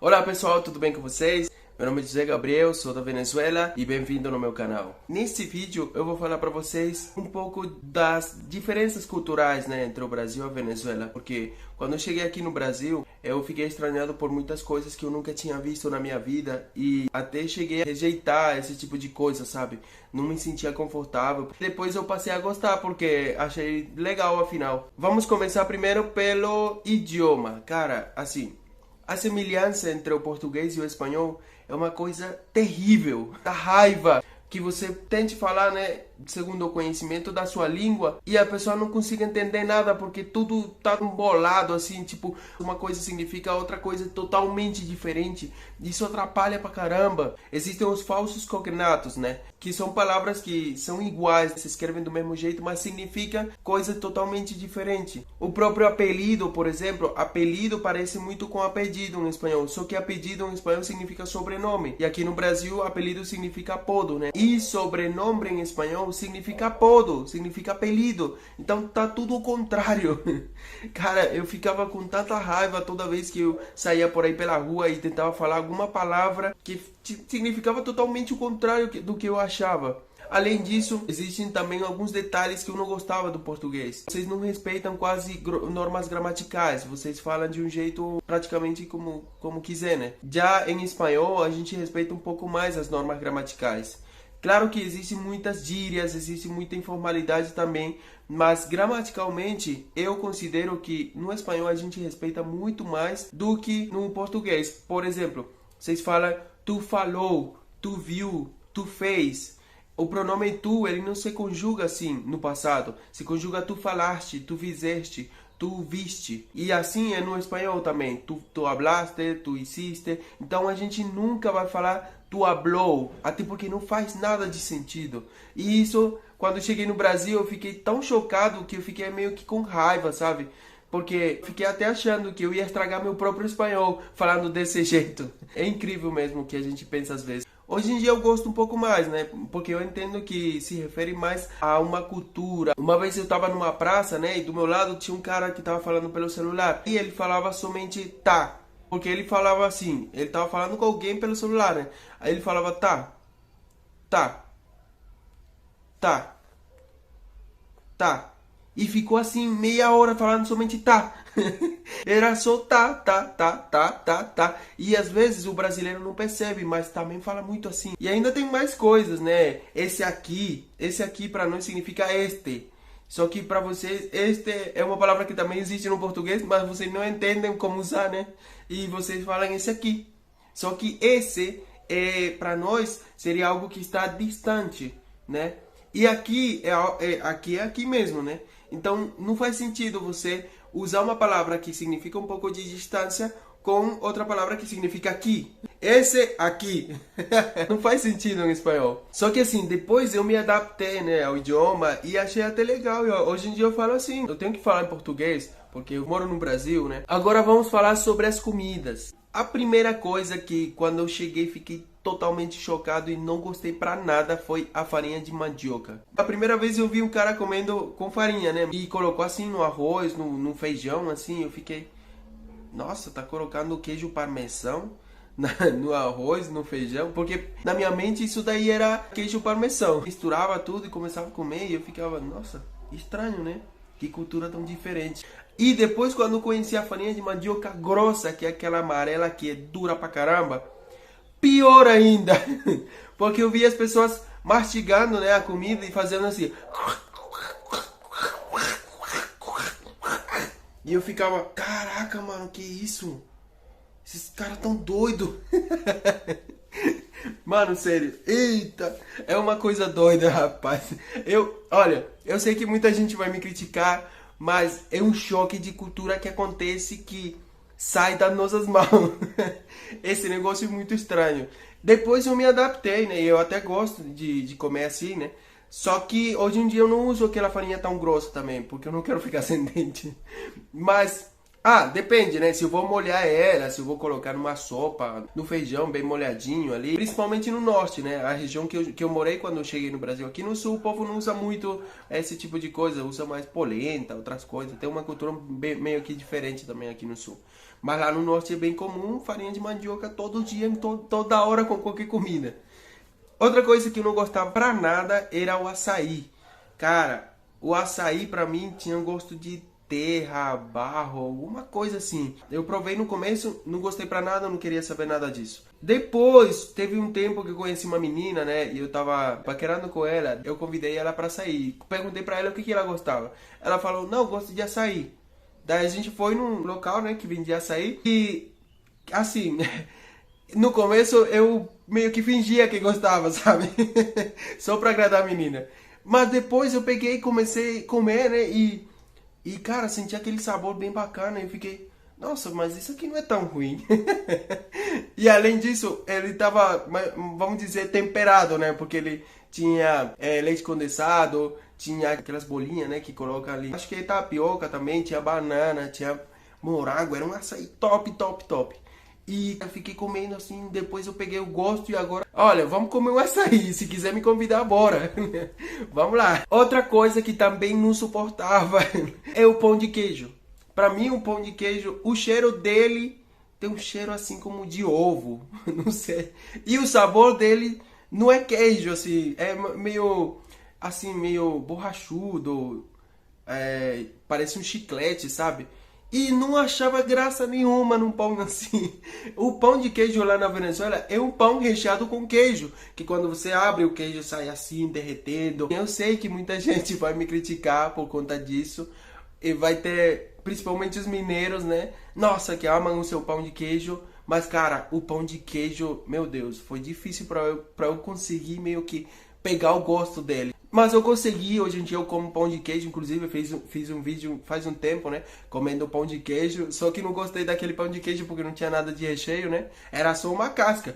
Olá pessoal, tudo bem com vocês? Meu nome é José Gabriel, sou da Venezuela e bem-vindo no meu canal. Neste vídeo eu vou falar para vocês um pouco das diferenças culturais, entre o Brasil e a Venezuela, porque quando eu cheguei aqui no Brasil eu fiquei estranhado por muitas coisas que eu nunca tinha visto na minha vida e até cheguei a rejeitar esse tipo de coisa, sabe? Não me sentia confortável. Depois eu passei a gostar porque achei legal afinal. Vamos começar primeiro pelo idioma. Cara, assim, a semelhança entre o português e o espanhol é uma coisa terrível. A raiva que você tente falar, segundo o conhecimento da sua língua e a pessoa não consiga entender nada porque tudo tá embolado assim, tipo, uma coisa significa outra coisa totalmente diferente. Isso atrapalha pra caramba. Existem os falsos cognatos, que são palavras que são iguais, se escrevem do mesmo jeito, mas significam coisa totalmente diferente. O próprio apelido, por exemplo, apelido parece muito com apelido em espanhol, só que apelido em espanhol significa sobrenome. E aqui no Brasil, apelido significa apodo, E sobrenome em espanhol significa apodo, significa apelido. Então tá tudo ao contrário. Cara, eu ficava com tanta raiva toda vez que eu saía por aí pela rua e tentava falar alguma palavra que significava totalmente o contrário do que eu achava. Além disso, existem também alguns detalhes que eu não gostava do português. Vocês não respeitam quase normas gramaticais, vocês falam de um jeito praticamente como quiser, Já em espanhol, a gente respeita um pouco mais as normas gramaticais. Claro que existem muitas gírias, existe muita informalidade também, mas gramaticalmente eu considero que no espanhol a gente respeita muito mais do que no português. Por exemplo, vocês falam tu falou, tu viu, tu fez. O pronome tu, ele não se conjuga assim no passado. Se conjuga tu falaste, tu fizeste, tu viste. E assim é no espanhol também. Tu hablaste, tu hiciste. Então a gente nunca vai falar tu hablou, até porque não faz nada de sentido. E isso, quando eu cheguei no Brasil, eu fiquei tão chocado que eu fiquei meio que com raiva, sabe? Porque fiquei até achando que eu ia estragar meu próprio espanhol falando desse jeito. É incrível mesmo o que a gente pensa às vezes. Hoje em dia eu gosto um pouco mais, Porque eu entendo que se refere mais a uma cultura. Uma vez eu estava numa praça, E do meu lado tinha um cara que estava falando pelo celular. E ele falava somente tá. Porque ele falava assim, ele estava falando com alguém pelo celular, Aí ele falava tá, tá, tá, tá. E ficou assim meia hora falando somente tá. Era só tá, tá, tá, tá, tá, tá. E às vezes o brasileiro não percebe, mas também fala muito assim. E ainda tem mais coisas, Esse aqui para nós significa este. Só que para vocês, este é uma palavra que também existe no português, mas vocês não entendem como usar, E vocês falam esse aqui. Só que esse, para nós, seria algo que está distante, E aqui é aqui mesmo, Então não faz sentido você usar uma palavra que significa um pouco de distância com outra palavra que significa aqui. Esse aqui. Não faz sentido em espanhol. Só que assim, depois eu me adaptei, ao idioma e achei até legal. Hoje em dia eu falo assim, eu tenho que falar em português porque eu moro no Brasil, Agora vamos falar sobre as comidas. A primeira coisa que quando eu cheguei fiquei totalmente chocado e não gostei pra nada foi a farinha de mandioca. A primeira vez eu vi um cara comendo com farinha, E colocou assim no arroz, no feijão, assim, eu fiquei... Nossa, tá colocando queijo parmesão no arroz, no feijão, porque na minha mente isso daí era queijo parmesão. Misturava tudo e começava a comer e eu ficava, nossa, estranho, Que cultura tão diferente. E depois quando eu conheci a farinha de mandioca grossa, que é aquela amarela que é dura pra caramba, pior ainda, porque eu vi as pessoas mastigando, a comida e fazendo assim. E eu ficava, caraca, mano, que isso? Esses caras tão doidos. Mano, sério, eita, é uma coisa doida, rapaz. Olha, eu sei que muita gente vai me criticar, mas é um choque de cultura que acontece que sai das nossas mãos. Esse negócio é muito estranho. Depois eu me adaptei, Eu até gosto de comer assim, Só que hoje em dia eu não uso aquela farinha tão grossa também, porque eu não quero ficar sem dente. Mas, depende, Se eu vou molhar ela, se eu vou colocar numa sopa, no feijão bem molhadinho ali. Principalmente no norte, A região que eu morei quando eu cheguei no Brasil. Aqui no sul o povo não usa muito esse tipo de coisa, usa mais polenta, outras coisas. Tem uma cultura meio que diferente também aqui no sul. Mas lá no norte é bem comum farinha de mandioca todo dia, toda hora com qualquer comida. Outra coisa que eu não gostava pra nada era o açaí. Cara, o açaí pra mim tinha um gosto de terra, barro, alguma coisa assim. Eu provei no começo, não gostei pra nada, não queria saber nada disso. Depois, teve um tempo que eu conheci uma menina, né, e eu tava paquerando com ela, eu convidei ela pra sair. Perguntei pra ela o que ela gostava. Ela falou, não, eu gosto de açaí. Daí a gente foi num local, né, que vendia açaí e, assim, no começo eu meio que fingia que gostava, sabe? Só pra agradar a menina. Mas depois eu peguei e comecei a comer, né, e, cara, senti aquele sabor bem bacana. E eu fiquei, nossa, mas isso aqui não é tão ruim. E além disso, ele tava, vamos dizer, temperado, né? Porque ele tinha leite condensado, tinha aquelas bolinhas, né? Que coloca ali. Acho que é tapioca também, tinha banana, tinha morango. Era um açaí top, top, top. E eu fiquei comendo assim, depois eu peguei o gosto e agora... Olha, vamos comer um açaí, se quiser me convidar, bora. Vamos lá. Outra coisa que também não suportava é o pão de queijo. Pra mim, o pão de queijo, o cheiro dele tem um cheiro assim como de ovo, não sei. E o sabor dele não é queijo, assim, é meio, assim, meio borrachudo, parece um chiclete, sabe? E não achava graça nenhuma num pão assim. O pão de queijo lá na Venezuela é um pão recheado com queijo, que quando você abre o queijo sai assim, derretendo. Eu sei que muita gente vai me criticar por conta disso, e vai ter, principalmente os mineiros, né? Nossa, que amam o seu pão de queijo. Mas, cara, o pão de queijo, meu Deus, foi difícil pra eu conseguir meio que pegar o gosto dele. Mas eu consegui, hoje em dia eu como pão de queijo, inclusive eu fiz um vídeo faz um tempo, né, comendo pão de queijo, só que não gostei daquele pão de queijo porque não tinha nada de recheio, né, era só uma casca.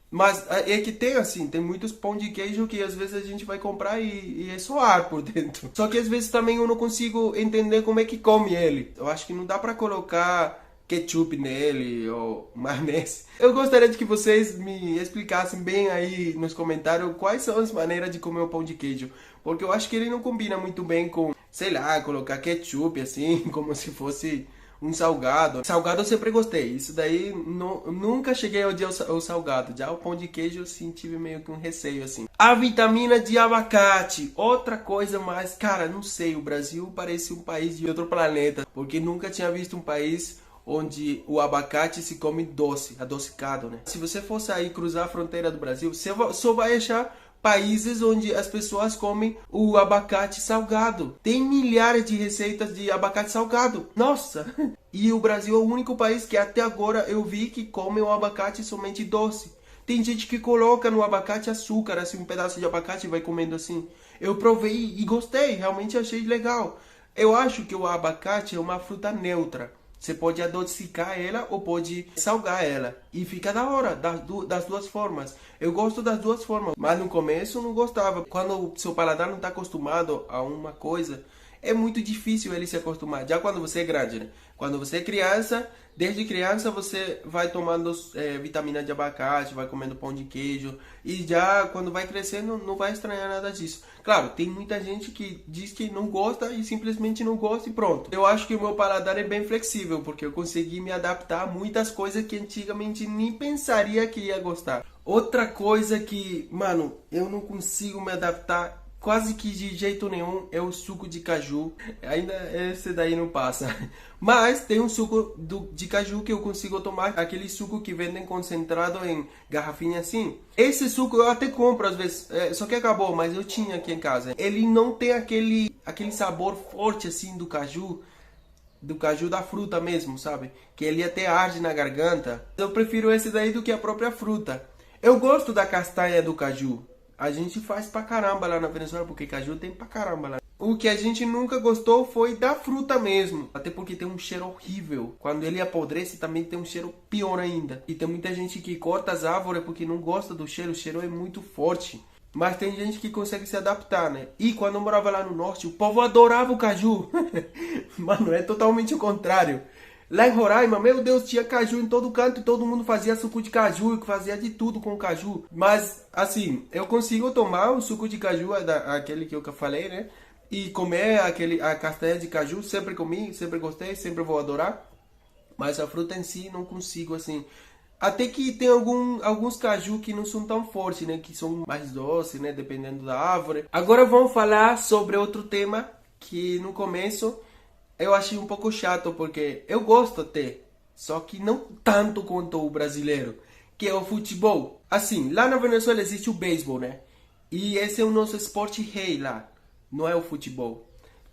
Mas é que tem assim, tem muitos pão de queijo que às vezes a gente vai comprar e é só ar por dentro. Só que às vezes também eu não consigo entender como é que come ele. Eu acho que não dá pra colocar ketchup nele ou maionese. Eu gostaria de que vocês me explicassem bem aí nos comentários quais são as maneiras de comer o pão de queijo, porque eu acho que ele não combina muito bem com, sei lá, colocar ketchup assim, como se fosse um salgado. Salgado eu sempre gostei, isso daí nunca cheguei a odiar o salgado. Já o pão de queijo eu sim tive meio que um receio assim. A vitamina de abacate, outra coisa mais, cara, não sei, o Brasil parece um país de outro planeta, porque nunca tinha visto um país onde o abacate se come doce, adocicado, né? Se você for sair cruzar a fronteira do Brasil, você só vai achar países onde as pessoas comem o abacate salgado. Tem milhares de receitas de abacate salgado. Nossa! E o Brasil é o único país que até agora eu vi que come o abacate somente doce. Tem gente que coloca no abacate açúcar, assim, um pedaço de abacate e vai comendo assim. Eu provei e gostei, realmente achei legal. Eu acho que o abacate é uma fruta neutra. Você pode adocicar ela ou pode salgar ela. E fica da hora, das duas formas. Eu gosto das duas formas, mas no começo eu não gostava. Quando o seu paladar não está acostumado a uma coisa, é muito difícil ele se acostumar. Já quando você é grande, né? Quando você é criança, desde criança você vai tomando vitamina de abacate, vai comendo pão de queijo. E já quando vai crescendo não vai estranhar nada disso. Claro, tem muita gente que diz que não gosta e simplesmente não gosta e pronto. Eu acho que o meu paladar é bem flexível, porque eu consegui me adaptar a muitas coisas que antigamente nem pensaria que ia gostar. Outra coisa que, mano, eu não consigo me adaptar quase que de jeito nenhum é o suco de caju. Ainda esse daí não passa. Mas tem um suco de caju que eu consigo tomar, aquele suco que vendem concentrado em garrafinha assim. Esse suco eu até compro às vezes, só que acabou, mas eu tinha aqui em casa. Ele não tem aquele sabor forte assim do caju da fruta mesmo, sabe? Que ele até arde na garganta. Eu prefiro esse daí do que a própria fruta. Eu gosto da castanha do caju. A gente faz pra caramba lá na Venezuela, porque caju tem pra caramba lá. O que a gente nunca gostou foi da fruta mesmo. Até porque tem um cheiro horrível. Quando ele apodrece também tem um cheiro pior ainda. E tem muita gente que corta as árvores porque não gosta do cheiro. O cheiro é muito forte. Mas tem gente que consegue se adaptar, né? E quando eu morava lá no norte, o povo adorava o caju. Mano, é totalmente o contrário. Lá em Roraima, meu Deus, tinha caju em todo canto e todo mundo fazia suco de caju, fazia de tudo com caju. Mas, assim, eu consigo tomar o suco de caju, aquele que eu falei, né? E comer a castanha de caju, sempre comi, sempre gostei, sempre vou adorar. Mas a fruta em si não consigo assim. Até que tem alguns caju que não são tão fortes, né? Que são mais doces, né? Dependendo da árvore. Agora vamos falar sobre outro tema que no começo eu achei um pouco chato, porque eu gosto até, só que não tanto quanto o brasileiro, que é o futebol. Assim, lá na Venezuela existe o beisebol, né? E esse é o nosso esporte rei lá, não é o futebol.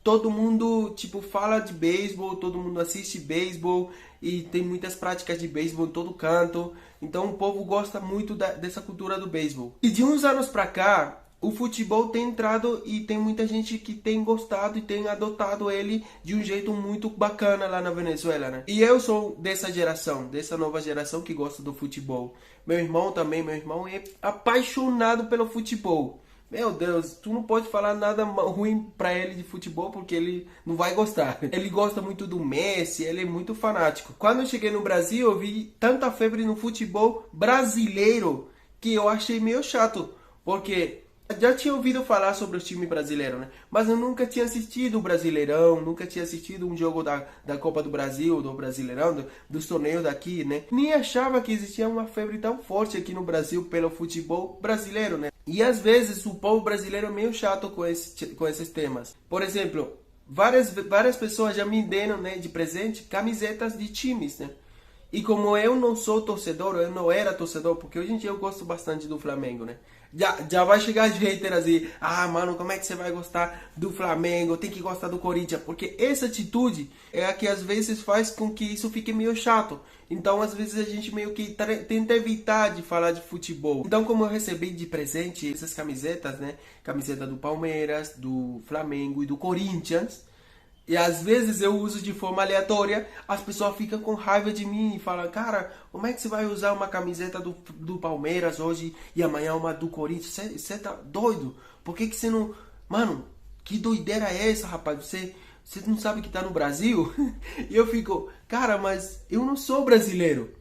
Todo mundo, tipo, fala de beisebol, todo mundo assiste beisebol e tem muitas práticas de beisebol em todo canto. Então o povo gosta muito dessa cultura do beisebol. E de uns anos pra cá, o futebol tem entrado e tem muita gente que tem gostado e tem adotado ele de um jeito muito bacana lá na Venezuela, né? E eu sou dessa geração, dessa nova geração que gosta do futebol. Meu irmão também, meu irmão é apaixonado pelo futebol. Meu Deus, tu não pode falar nada ruim pra ele de futebol porque ele não vai gostar. Ele gosta muito do Messi, ele é muito fanático. Quando eu cheguei no Brasil, eu vi tanta febre no futebol brasileiro que eu achei meio chato, porque já tinha ouvido falar sobre o time brasileiro, né? Mas eu nunca tinha assistido o Brasileirão, nunca tinha assistido um jogo da Copa do Brasil, do Brasileirão, dos torneios daqui, né? Nem achava que existia uma febre tão forte aqui no Brasil pelo futebol brasileiro, né? E às vezes o povo brasileiro é meio chato com esses temas. Por exemplo, várias pessoas já me deram, né, de presente camisetas de times, né? E como eu não sou torcedor, eu não era torcedor, porque hoje em dia eu gosto bastante do Flamengo, né? Já vai chegar hater assim, ah, mano, como é que você vai gostar do Flamengo? Tem que gostar do Corinthians. Porque essa atitude é a que às vezes faz com que isso fique meio chato. Então, às vezes, a gente meio que tenta evitar de falar de futebol. Então, como eu recebi de presente essas camisetas, né? Camiseta do Palmeiras, do Flamengo e do Corinthians. E às vezes eu uso de forma aleatória, as pessoas ficam com raiva de mim e falam, cara, como é que você vai usar uma camiseta do Palmeiras hoje e amanhã uma do Corinthians? Você tá doido? Por que você não... Mano, que doideira é essa, rapaz? Você não sabe que tá no Brasil? E eu fico, cara, mas eu não sou brasileiro.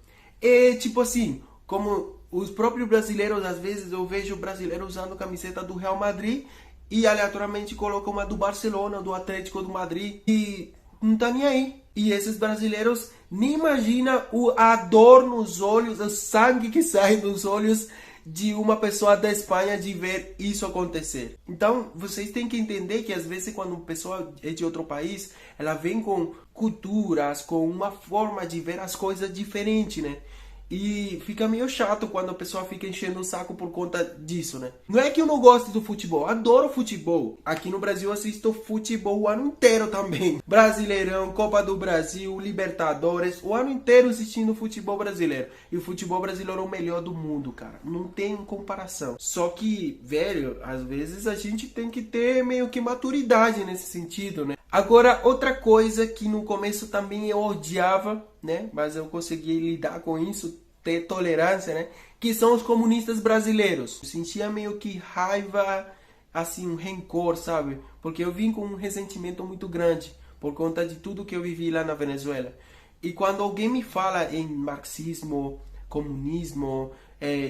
E tipo assim, como os próprios brasileiros, às vezes eu vejo brasileiros usando camiseta do Real Madrid e aleatoriamente coloca uma do Barcelona, do Atlético do Madrid e não tá nem aí. E esses brasileiros nem imaginam a dor nos olhos, o sangue que sai dos olhos de uma pessoa da Espanha de ver isso acontecer. Então, vocês têm que entender que às vezes quando uma pessoa é de outro país, ela vem com culturas, com uma forma de ver as coisas diferente, né? E fica meio chato quando a pessoa fica enchendo o saco por conta disso, né? Não é que eu não gosto do futebol, adoro futebol. Aqui no Brasil eu assisto futebol o ano inteiro também. Brasileirão, Copa do Brasil, Libertadores, o ano inteiro assistindo futebol brasileiro. E o futebol brasileiro é o melhor do mundo, cara. Não tem comparação. Só que, velho, às vezes a gente tem que ter meio que maturidade nesse sentido, né? Agora, outra coisa que no começo também eu odiava, né? Mas eu consegui lidar com isso, ter tolerância, né? Que são os comunistas brasileiros. Eu sentia meio que raiva, assim, um rancor, sabe? Porque eu vim com um ressentimento muito grande por conta de tudo que eu vivi lá na Venezuela. E quando alguém me fala em marxismo, comunismo,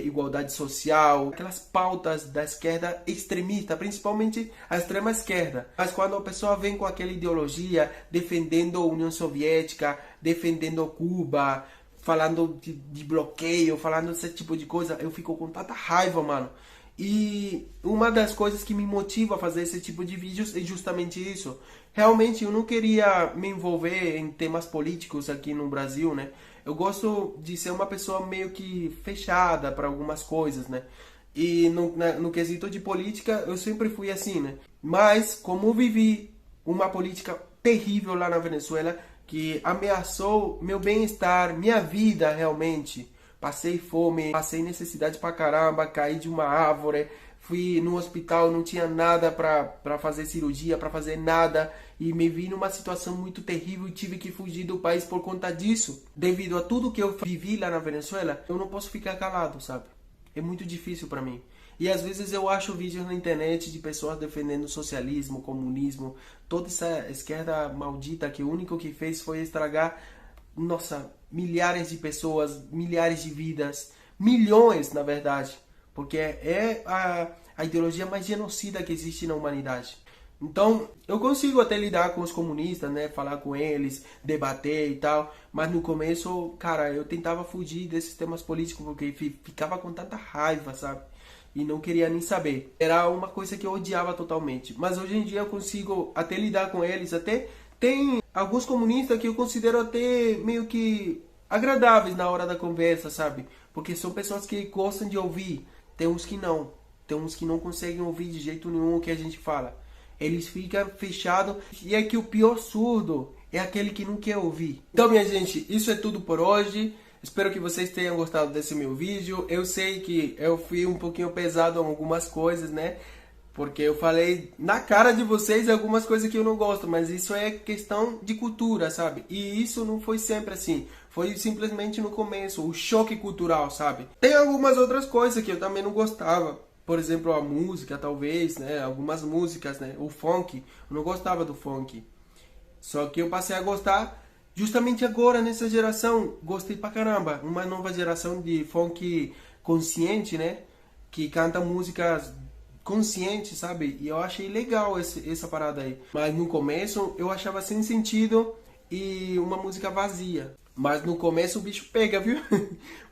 igualdade social, aquelas pautas da esquerda extremista, principalmente a extrema esquerda. Mas quando a pessoa vem com aquela ideologia defendendo a União Soviética, defendendo Cuba, falando de bloqueio, falando desse tipo de coisa, eu fico com tanta raiva, mano. E uma das coisas que me motiva a fazer esse tipo de vídeos é justamente isso. Realmente eu não queria me envolver em temas políticos aqui no Brasil, né? Eu gosto de ser uma pessoa meio que fechada para algumas coisas, né? E no quesito de política eu sempre fui assim, né? Mas como eu vivi uma política terrível lá na Venezuela, que ameaçou meu bem-estar, minha vida realmente. Passei fome, passei necessidade pra caramba, caí de uma árvore, fui no hospital, não tinha nada pra fazer cirurgia, pra fazer nada. E me vi numa situação muito terrível e tive que fugir do país por conta disso. Devido a tudo que eu vivi lá na Venezuela, eu não posso ficar calado, sabe? É muito difícil pra mim. E às vezes eu acho vídeos na internet de pessoas defendendo socialismo, comunismo, toda essa esquerda maldita que o único que fez foi estragar, nossa, milhares de pessoas, milhares de vidas, milhões na verdade, porque é a ideologia mais genocida que existe na humanidade. Então, eu consigo até lidar com os comunistas, né? Falar com eles, debater e tal. Mas no começo, cara, eu tentava fugir desses temas políticos porque ficava com tanta raiva, sabe? E não queria nem saber. Era uma coisa que eu odiava totalmente. Mas hoje em dia eu consigo até lidar com eles. Até tem alguns comunistas que eu considero até meio que agradáveis na hora da conversa, sabe? Porque são pessoas que gostam de ouvir. Tem uns que não. Tem uns que não conseguem ouvir de jeito nenhum o que a gente fala. Eles ficam fechados. E é que o pior surdo é aquele que não quer ouvir. Então, minha gente, isso é tudo por hoje. Espero que vocês tenham gostado desse meu vídeo. Eu sei que eu fui um pouquinho pesado em algumas coisas, né? Porque eu falei na cara de vocês algumas coisas que eu não gosto, mas isso é questão de cultura, sabe? E isso não foi sempre assim. Foi simplesmente no começo, o choque cultural, sabe? Tem algumas outras coisas que eu também não gostava. Por exemplo, a música, talvez, né? Algumas músicas, né? O funk, eu não gostava do funk. Só que eu passei a gostar justamente agora, nessa geração. Gostei pra caramba. Uma nova geração de funk consciente, né? Que canta músicas conscientes, sabe? E eu achei legal essa parada aí. Mas no começo eu achava sem sentido e uma música vazia. Mas no começo o bicho pega, viu?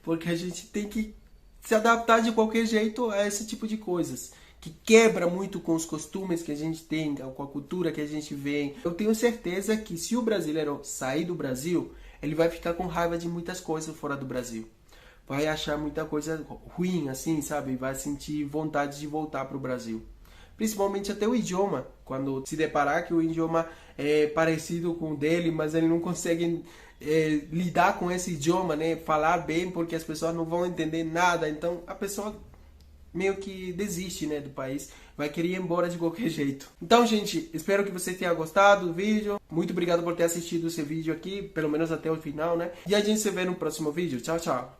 Porque a gente tem que se adaptar de qualquer jeito a esse tipo de coisas. Que quebra muito com os costumes que a gente tem, com a cultura que a gente vem. Eu tenho certeza que se o brasileiro sair do Brasil, ele vai ficar com raiva de muitas coisas fora do Brasil. Vai achar muita coisa ruim, assim, sabe? Vai sentir vontade de voltar para o Brasil. Principalmente até o idioma. Quando se deparar que o idioma é parecido com o dele, mas ele não consegue lidar com esse idioma, né? Falar bem, porque as pessoas não vão entender nada. Então, a pessoa meio que desiste, né, do país, vai querer ir embora de qualquer jeito. Então, gente, espero que você tenha gostado do vídeo. Muito obrigado por ter assistido esse vídeo aqui, pelo menos até o final, né? E a gente se vê no próximo vídeo. Tchau, tchau!